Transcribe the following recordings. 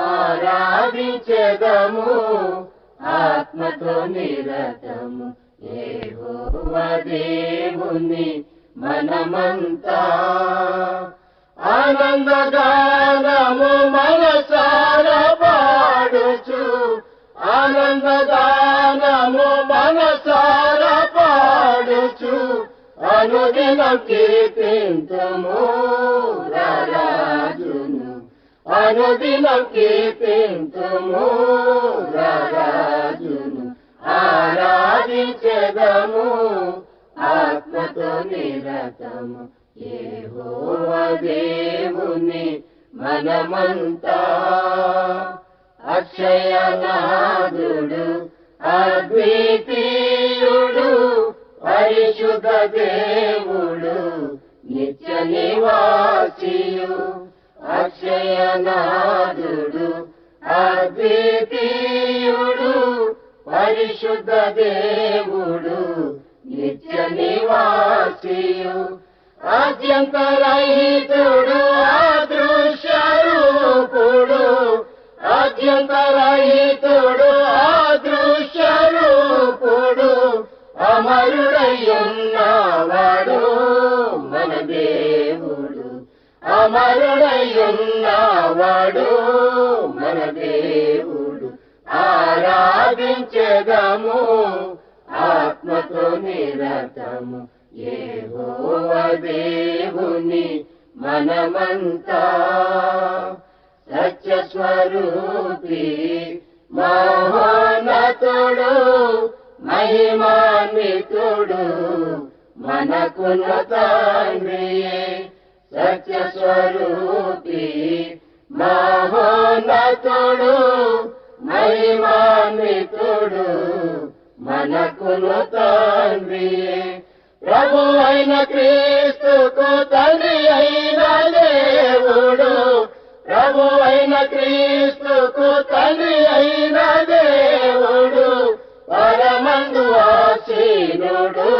ఆరాధించెదము ఆత్మతో నిరతము యెహోవా దేవుని మనమంతా. ఆనందగానము మనసారా పాడుచు, ఆనందగానము మనసారా పాడుచు, అనుదినం కీర్తింతుము రారాజును, అనుదినం కీర్తింతుము రారాజును. ఆరాధించెదము ఆత్మతో నిరతము యెహోవా దేవుని మనమంతా. అక్షయనాథుడు అద్వితీయుడు పరిశుద్ధ దేవుడు నిత్య నివాసియు. అక్షయనాథుడు అద్వితీయుడు పరిశుద్ధ దేవుడు నిత్య నివాసియు. ఆద్యంతరహితుడు అదృశ్య రూపుడు, ఆద్యంతరహితుడు అదృశ్య రూపుడు, అమరుడయ్యున్నవాడు మన దేవుడు, అమరుడయ్యున్నవాడు మన దేవుడు. ఆరాధించెదము ఆత్మతో నిరతము యెహోవా దేవుని మనమంతా. సత్య స్వరూపి మహోన్నతుడు మహిమాన్వితుడు మనకును తండ్రియే. సత్య స్వరూపి మహోన్నతుడు మహిమాన్వితుడు మనకును తండ్రియే. ప్రభు అయిన క్రీస్తుకు తండ్రి అయిన దేవుడు, ప్రభు అయిన క్రీస్తుకు తండ్రి అయిన దేవుడు, పరమందు ఆసీనుడు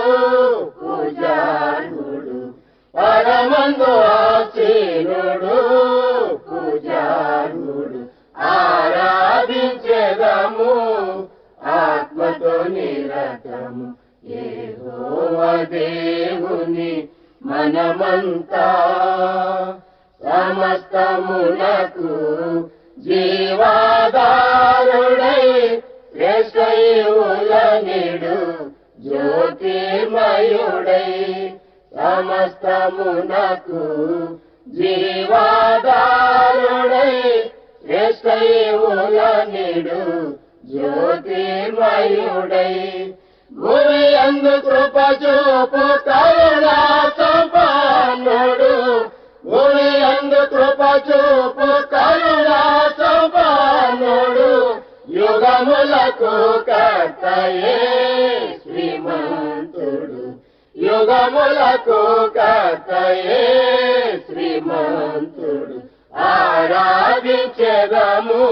పూజార్హుడు, పరమందు ఆసీనుడు పూజార్హుడు. ఆరాధించెదము ఆత్మతో నిరతము యెహోవా దేవుని మనమంతా. సమస్తమునకు జీవాధారుడై శ్రేష్ఠయులనిడు జ్యోతిర్మయుడై. సమస్తమునకు జీవాధారుడై శ్రేష్ఠయులనిడు జ్యోతిర్మయుడై. భూమి యందు కృప చూపు కరుణా సంపన్నుడు, భూమి యందు కృప చూపు కరుణా సంపన్నుడు, యుగములకు కర్తయే శ్రీమంతుడు, యుగములకు కర్తయే శ్రీమంతుడు. ఆరాధించెదము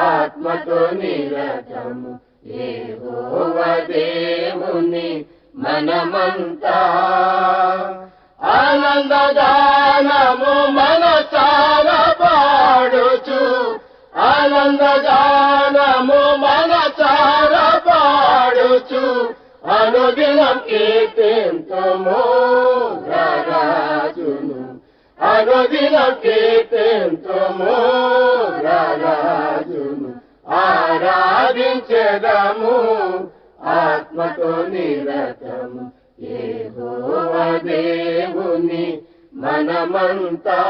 ఆత్మతో నిరతము యెహోవా దేవుని మనమంతా. ఆనందగానము మనసారా పాడుచు, ఆనందగానము మనసారా పాడుచు, అనుదినం కీర్తింతుము రారాజును, అనుదినం కీర్తింతుము రారాజును. ఆరాధించెదము ఆత్మతో నిరతము యెహోవా దేవుని మనమంతా.